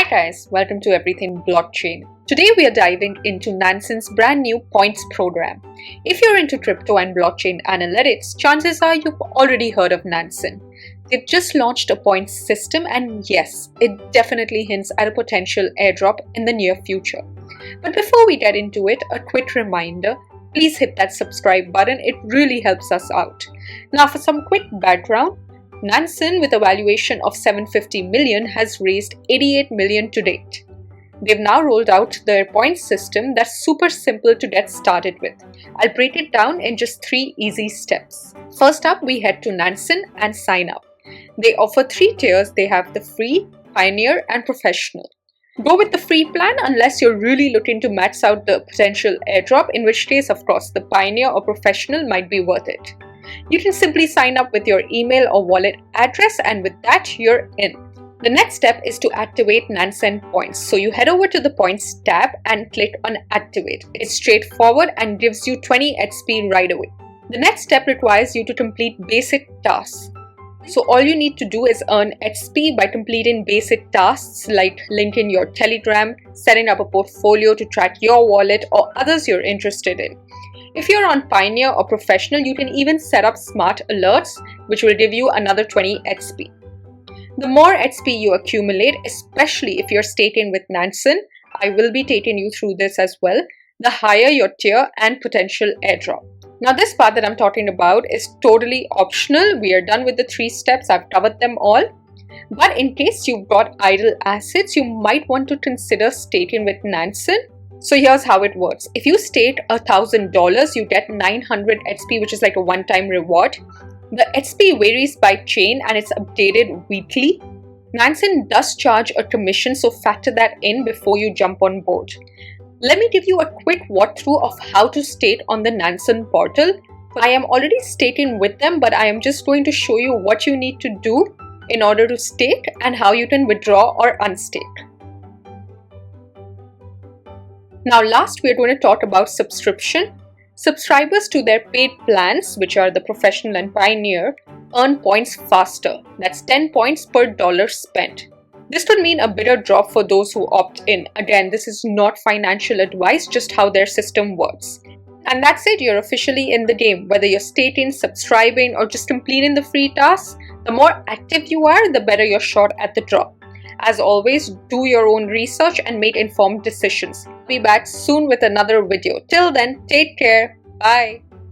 Hi guys, welcome to Everything Blockchain. Today we are diving into Nansen's brand new points program. If you're into crypto and blockchain analytics, chances are you've already heard of Nansen. They've just launched a points system, and yes, it definitely hints at a potential airdrop in the near future. But before we get into it, a quick reminder, please hit that subscribe button, it really helps us out. Now for some quick background, Nansen, with a valuation of $750 million, has raised $88 million to date. They've now rolled out their points system that's super simple to get started with. I'll break it down in just 3 easy steps. First up, we head to Nansen and sign up. They offer 3 tiers. They have the free, pioneer, and professional. Go with the free plan unless you're really looking to max out the potential airdrop, in which case, of course, the pioneer or professional might be worth it. You can simply sign up with your email or wallet address, and with that, you're in. The next step is to activate Nansen points. So you head over to the points tab and click on activate. It's straightforward and gives you 20 XP right away. The next step requires you to complete basic tasks. So all you need to do is earn XP by completing basic tasks like linking your Telegram, setting up a portfolio to track your wallet, or others you're interested in. If you're on Pioneer or Professional, you can even set up smart alerts, which will give you another 20 XP. The more XP you accumulate, especially if you're staking with Nansen, I will be taking you through this as well, the higher your tier and potential airdrop. Now this part that I'm talking about is totally optional. We are done with the 3 steps. I've covered them all. But in case you've got idle assets, you might want to consider staking with Nansen. So here's how it works. If you stake $1,000, you get 900 XP, which is like a one-time reward. The XP varies by chain and it's updated weekly. Nansen does charge a commission, so factor that in before you jump on board. Let me give you a quick walkthrough of how to stake on the Nansen portal. I am already staking with them, but I am just going to show you what you need to do in order to stake and how you can withdraw or unstake. Now last, we are going to talk about subscription. Subscribers to their paid plans, which are the Professional and Pioneer, earn points faster. That's 10 points per dollar spent. This could mean a bigger drop for those who opt in. Again, this is not financial advice, just how their system works. And that's it, you're officially in the game. Whether you're staking, subscribing, or just completing the free tasks, the more active you are, the better your shot at the drop. As always, do your own research and make informed decisions. Be back soon with another video. Till then, take care. Bye.